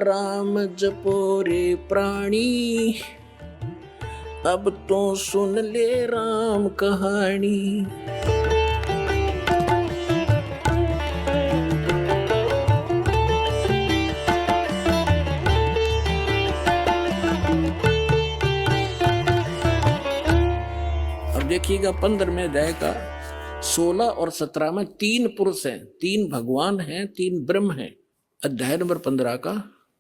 राम जपो रे प्राणी, अब तो सुन ले राम कहानी। अब देखिएगा 15वें अध्याय का 16 और 17 में 3 पुरुष हैं, 3 भगवान हैं, 3 ब्रह्म हैं। अध्याय नंबर 15 का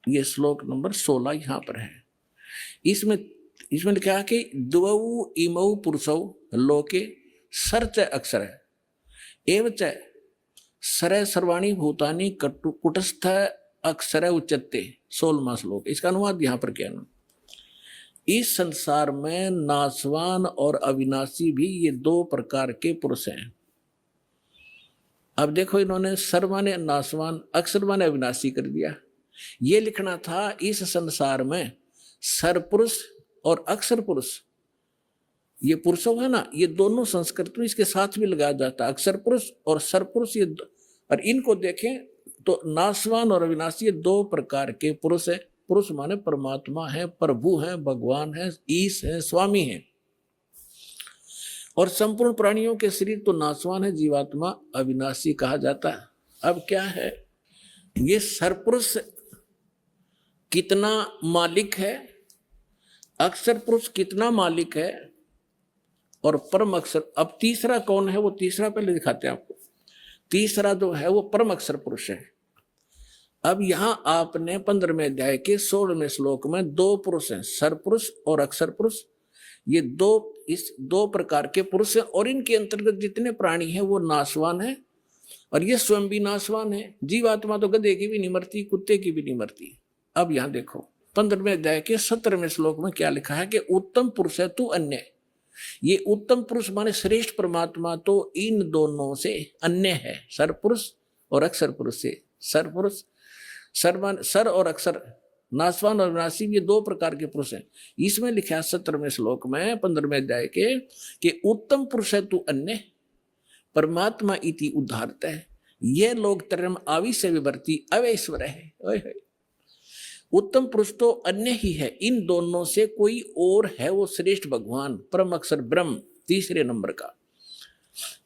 ये श्लोक नंबर 16 यहाँ पर है। इसमें लिखा है कि द्वौ इमौ पुरुषौ लोके सर्च अक्षर एवच सर सर्वाणी भूतानि कुटस्थ अक्षर उच्चते। 16वां श्लोक, इसका अनुवाद यहाँ पर क्या है? इस संसार में नाशवान और अविनाशी भी ये 2 प्रकार के पुरुष हैं। अब देखो, इन्होंने सर्व ने नाशवान, अक्षर माने अविनाशी कर दिया। ये लिखना था इस संसार में सरपुरुष और अक्षर पुरुष, ये पुरुषों है ना, ये दोनों संस्कृत में इसके साथ भी लगाया जाता है, अक्षर पुरुष और सरपुरुष। ये और इनको देखें तो नाशवान और अविनाशी ये 2 प्रकार के पुरुष है। पुरुष माने परमात्मा है, प्रभु है, भगवान है, ईश है, स्वामी है। और संपूर्ण प्राणियों के शरीर तो नाशवान है, जीवात्मा अविनाशी कहा जाता है। अब क्या है, ये सरपुरुष कितना मालिक है, अक्षर पुरुष कितना मालिक है, और परम अक्षर। अब तीसरा कौन है, वो तीसरा पहले दिखाते हैं आपको। तीसरा जो है वो परम अक्षर पुरुष है। अब यहां आपने 15वें अध्याय के 16वें श्लोक में 2 पुरुष हैं, सरपुरुष और अक्षर पुरुष। ये 2 प्रकार के पुरुष हैं, और इनके अंतर्गत जितने प्राणी हैं वो नाशवान है, और ये स्वयं भी नाशवान है। जीवात्मा तो गधे की भी नहीं मरती, कुत्ते की भी नहीं मरती। अब यहां देखो 15वें अध्याय के 17वें श्लोक में क्या लिखा है कि उत्तम पुरुष है तू अन्य। ये उत्तम पुरुष माने श्रेष्ठ परमात्मा तो इन दोनों से अन्य है, सरपुरुष और अक्षर पुरुष से। सरपुरुष सर और अक्षर, नाशवान और विनाशी, ये 2 प्रकार के पुरुष हैं। इसमें लिखा है 17वें श्लोक में 15वें अध्याय के कि उत्तम पुरुष है तू अन्य परमात्मा इति उद्धारत है, ये लोग तरम आवी से विवर्ती अवैश्वर है। उत्तम पुरुष तो अन्य ही है, इन दोनों से कोई और है, वो श्रेष्ठ भगवान परम अक्षर ब्रह्म, तीसरे नंबर का।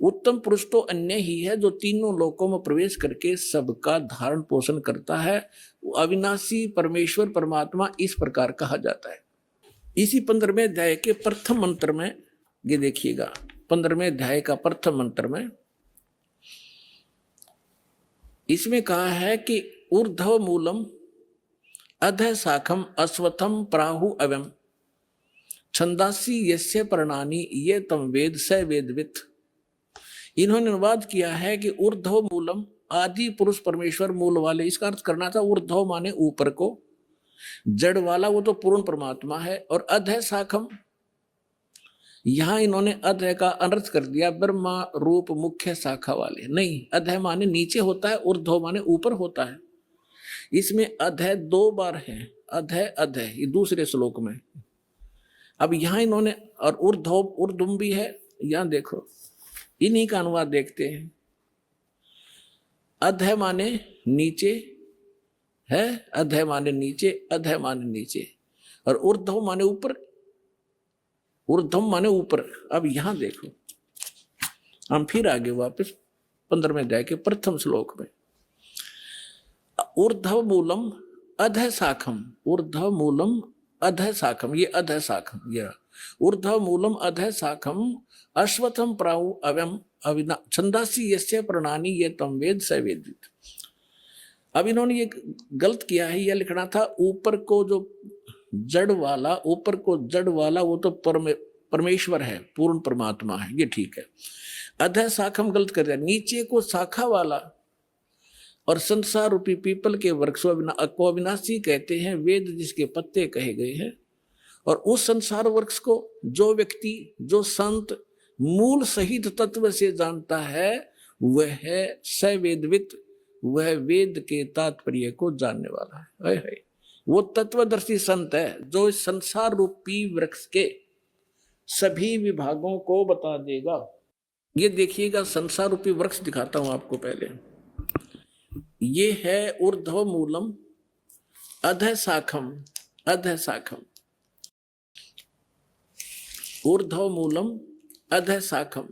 उत्तम पुरुष तो अन्य ही है जो तीनों लोकों में प्रवेश करके सबका धारण पोषण करता है। अविनाशी परमेश्वर परमात्मा इस प्रकार कहा जाता है। इसी 15वें अध्याय के प्रथम मंत्र में ये देखिएगा, 15वें अध्याय का प्रथम मंत्र में इसमें कहा है कि ऊर्ध्व मूलम अधः शाखम अश्वत्थम प्राहु अवम छंदासी यस्य पर्णानि ये तम वेद स वेदवित्। इन्होंने अनुवाद किया है कि ऊर्ध्व मूलम, आदि पुरुष परमेश्वर मूल वाले, इसका अर्थ करना था ऊर्ध्व माने ऊपर को, जड़ वाला वो तो पूर्ण परमात्मा है। और अधः शाखम, यहां इन्होंने अधः का अनर्थ कर दिया, ब्रह्मा रूप मुख्य शाखा वाले। नहीं, अधः माने नीचे होता है, ऊर्ध्व माने ऊपर होता है। इसमें अधः 2 बार है, अधः अधः, ये दूसरे श्लोक में। अब यहां इन्होंने, और ऊर्ध्व ऊर्ध्व भी है, यहां देखो, इन्हीं का अनुवाद देखते हैं। अधः माने नीचे है, अधः माने नीचे, अधः माने नीचे, और ऊर्ध्व माने ऊपर, ऊर्ध्व माने ऊपर। अब यहां देखो, हम फिर आगे वापस 15वें अध्याय के प्रथम श्लोक में, ऊर्ध्व मूलम अधः शाखम, ऊर्ध्व मूलम अधः शाखम, ये अधः शाखम, ये ऊर्ध्व मूलम अधः शाखम अश्वत्थम प्राहु अवम अविना छंदासी यस्य पर्णानि ये तम वेद स वेदवित्। अब इन्होंने ये गलत किया है, यह लिखना था ऊपर को जो जड़ वाला, ऊपर को जड़ वाला वो तो परमेश्वर है, पूर्ण परमात्मा है, ये ठीक है। अधः शाखम गलत कर दिया, नीचे को शाखा वाला। और संसार रूपी पीपल के वृक्ष को अविनाशी कहते हैं, वेद जिसके पत्ते कहे गए हैं। और उस संसार वृक्ष को जो व्यक्ति, जो संत मूल सहित तत्व से जानता है, वह है सवेदवित्, वह वेद के तात्पर्य को जानने वाला है। वो तत्वदर्शी संत है जो इस संसार रूपी वृक्ष के सभी विभागों को बता देगा। ये देखिएगा, संसार रूपी वृक्ष दिखाता हूं आपको पहले। ये है ऊर्ध्व मूलम अधः शाखम, अधः शाखम, ऊर्ध्व मूलम अधः शाखम,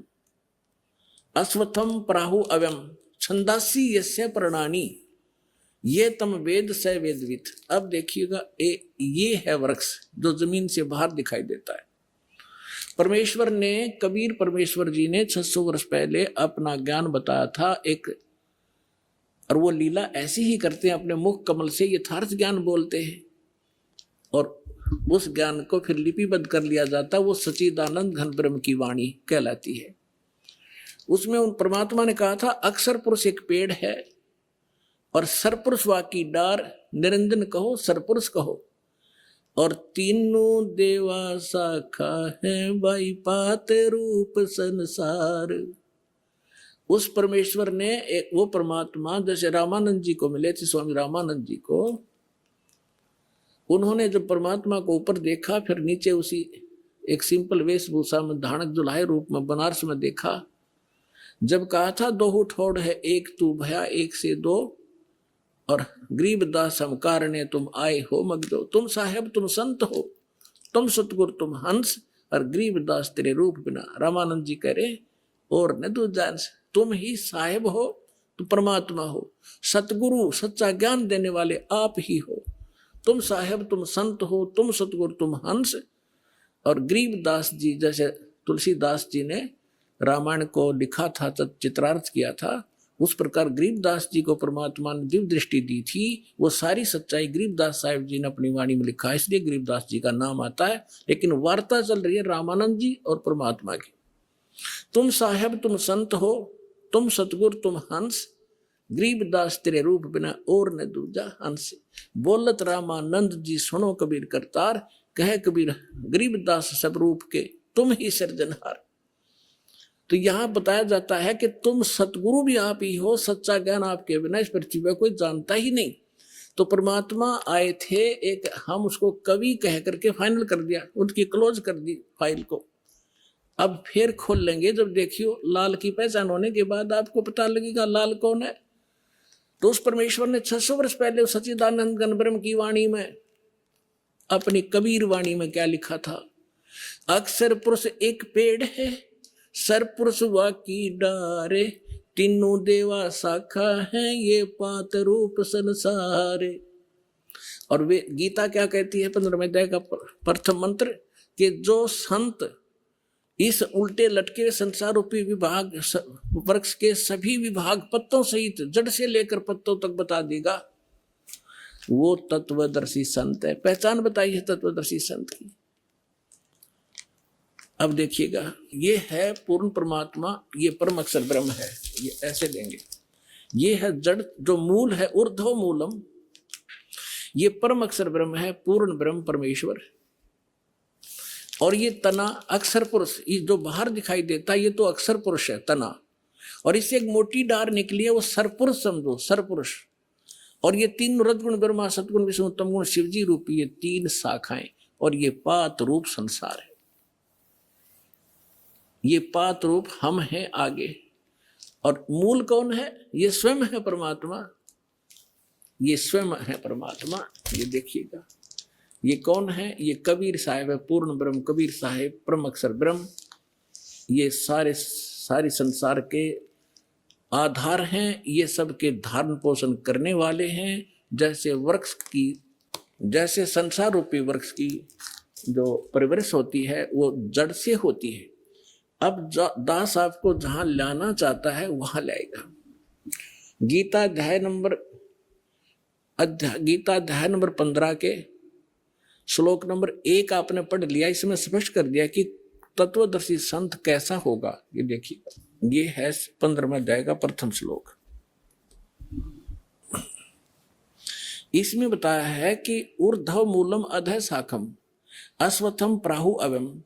अश्वत्थम प्राहु अव्यम, छंदासी यस्य प्रणानी, ये तम वेद से वेदवित। अब देखिएगा, ये है वृक्ष जो जमीन से बाहर दिखाई देता है। परमेश्वर ने, कबीर परमेश्वर जी ने 600 वर्ष पहले अपना ज्ञान बताया था एक, और वो लीला ऐसी ही करते हैं, अपने मुख कमल से यथार्थ ज्ञान बोलते हैं और उस ज्ञान को फिर लिपिबद्ध कर लिया जाता है। वो सच्चिदानंद घन ब्रह्म की वाणी कहलाती है। उसमें उन परमात्मा ने कहा था, अक्षर पुरुष एक पेड़ है और सरपुरुष वाकी डार, निरंजन कहो सरपुरुष कहो, और तीनों देवा शाखा है बाई पात रूप संसार। उस परमेश्वर ने वो परमात्मा जैसे रामानंद जी को मिले थे, स्वामी रामानंद जी को, उन्होंने जब परमात्मा को ऊपर देखा, फिर नीचे उसी एक सिंपल वेशभूषा में धानक दुल्हाए रूप में बनारस में देखा। जब कहा था, दो ठोड़ है एक तू भया एक से दो, और गरीबदास हम कारणे तुम आए हो मगदो, तुम साहेब तुम संत हो, तुम सतगुरु तुम हंस, और गरीबदास तेरे रूप बिना। रामानंद जी कह रहे, और न तू जान, तुम ही साहेब हो, तुम परमात्मा हो, सतगुरु सच्चा ज्ञान देने वाले आप ही हो, तुम साहेब तुम संत हो, तुम सतगुरु तुम हंस। और गरीबदास जी, जैसे तुलसीदास जी ने रामायण को लिखा था, चित्रार्थ किया था, उस प्रकार गरीबदास जी को परमात्मा ने दिव्य दृष्टि दी थी। वो सारी सच्चाई गरीबदास साहिब जी ने अपनी वाणी में लिखा है, इसलिए गरीबदास जी का नाम आता है। लेकिन वार्ता चल रही है रामानंद जी और परमात्मा की। तुम साहेब तुम संत हो, तुम सतगुरु तुम हंस, गरीबदास तेरे रूप बिना और न दूजा हंस। बोलत रामानंद जी सुनो कबीर करतार, कहे कबीर गरीबदास सब रूप के तुम ही सृजनहार। तो यहां बताया जाता है कि तुम सतगुरु भी आप ही हो, सच्चा ज्ञान आपके बिना इस पृथ्वी पर कोई जानता ही नहीं। तो परमात्मा आए थे एक, हम उसको कवि कह करके फाइनल कर दिया, उनकी क्लोज कर दी फाइल को। अब फिर खोल लेंगे जब देखियो लाल की पहचान होने के बाद आपको पता लगेगा लाल कौन है। तो उस परमेश्वर ने 600 वर्ष पहले सच्चिदानंद घन ब्रह्म की वाणी में, अपनी कबीर वाणी में क्या लिखा था, अक्षर पुरुष एक पेड़ है, सरपुरुष वाकी डारे, तीनों देवा शाखा है ये पात रूप संसारे। और वे गीता क्या कहती है 15वें अध्याय का प्रथम मंत्र, कि जो संत इस उल्टे लटके संसार रूपी विभाग वृक्ष के सभी विभाग पत्तों सहित जड़ से लेकर पत्तों तक बता देगा, वो तत्वदर्शी संत है। पहचान बताई है तत्वदर्शी संत की। अब देखिएगा, ये है पूर्ण परमात्मा, ये परम अक्षर ब्रह्म है, ये ऐसे लेंगे। ये है जड़, जो मूल है ऊर्ध्व मूलम, ये परम अक्षर ब्रह्म है, पूर्ण ब्रह्म परमेश्वर। और ये तना अक्षर पुरुष, ये जो बाहर दिखाई देता है ये तो अक्षर पुरुष है तना, और इससे एक मोटी डार निकली है, वो सरपुरुष समझो, सरपुरुष। और ये तीन रजगुण ब्रह्मा सतगुण विष्णु तम गुण शिवजी रूपी ये तीन शाखाएं, और ये पात रूप संसार है। ये पात रूप हम हैं आगे, और मूल कौन है, ये स्वयं है परमात्मा, ये स्वयं है परमात्मा। ये देखिएगा, ये कौन है, ये कबीर साहिब है, पूर्ण ब्रह्म कबीर साहिब परम अक्षर ब्रह्म। ये सारे संसार के आधार हैं, ये सब के धारण पोषण करने वाले हैं। जैसे वृक्ष की, जैसे संसार रूपी वृक्ष की जो परिवृष होती है वो जड़ से होती है। अब दास आपको जहां लाना चाहता है वहां लाएगा। गीता अध्याय नंबर 15 के श्लोक नंबर 1 आपने पढ़ लिया। इसमें स्पष्ट कर दिया कि तत्वदर्शी संत कैसा होगा। ये देखिए, ये है 15वें अध्याय का प्रथम श्लोक। इसमें बताया है कि ऊर्ध्व मूलम अधः शाखम अश्वत्थम प्राहु अवम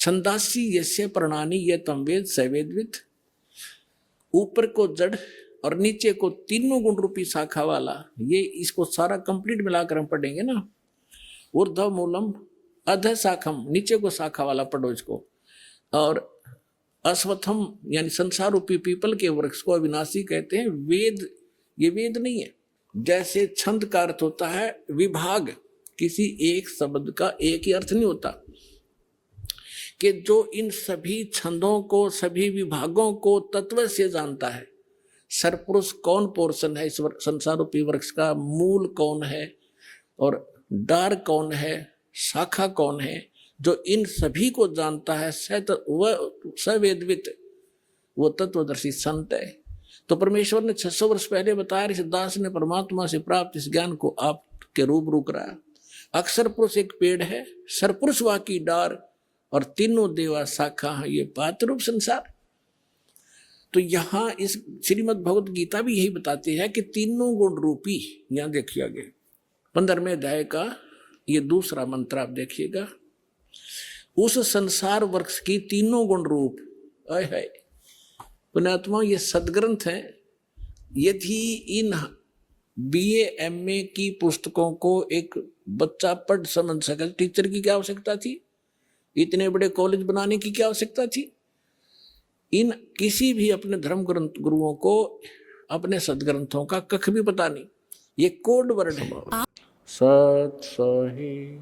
छंदासी यस्य प्रणानी ये तम वेद सवेदवित। ऊपर को जड़ और नीचे को तीनों गुण रूपी शाखा वाला, ये इसको सारा कंप्लीट मिलाकर हम पढ़ेंगे ना। ऊर्ध्व मूलम अधः शाखम, नीचे को शाखा वाला पढ़ो इसको। और अश्वत्थम यानी संसार रूपी पीपल के वृक्ष को अविनाशी कहते हैं। वेद, ये वेद नहीं है, जैसे छंद का अर्थ होता है विभाग, किसी एक शब्द का एक ही अर्थ नहीं होता, कि जो इन सभी छंदों को, सभी विभागों को तत्व से जानता है। सरपुरुष कौन पोर्शन है इस संसार रूपी वृक्ष का, मूल कौन है और डार कौन है, शाखा कौन है, जो इन सभी को जानता है, सवेदवित, वो तत्वदर्शी संत है। तो परमेश्वर ने 600 वर्ष पहले बताया, इस दास ने परमात्मा से प्राप्त इस ज्ञान को आपके रूबरू कराया। अक्षर पुरुष एक पेड़ है, सरपुरुष वा की डार, और तीनों देवा शाखा है ये पात्र रूप संसार। तो यहाँ इस श्रीमद् भगवत गीता भी यही बताती है कि तीनों गुण रूपी, यहाँ देखिए आगे 15वें अध्याय का ये दूसरा मंत्र आप देखिएगा, उस संसार वृक्ष की तीनों गुण रूप, आय है पुण्यात्मा, ये सदग्रंथ है। यदि इन BA MA की पुस्तकों को एक बच्चा पढ़ समझ सके, टीचर की क्या आवश्यकता थी, इतने बड़े कॉलेज बनाने की क्या आवश्यकता थी। इन किसी भी अपने धर्म ग्रंथ गुरुओं को अपने सदग्रंथों का कख भी पता नहीं, ये कोड वर्ड है। सत सही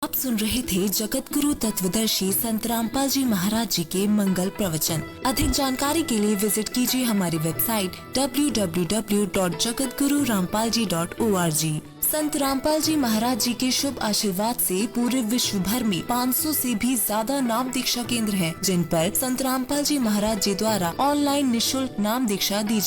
आप सुन रहे थे जगत गुरु तत्वदर्शी संत रामपाल जी महाराज जी के मंगल प्रवचन। अधिक जानकारी के लिए विजिट कीजिए हमारी वेबसाइट www.jagatgururampalji.org। संत रामपाल जी महाराज जी के शुभ आशीर्वाद से पूरे विश्व भर में 500 से भी ज्यादा नाम दीक्षा केंद्र हैं, जिन पर संत रामपाल जी महाराज जी द्वारा ऑनलाइन निःशुल्क नाम दीक्षा दी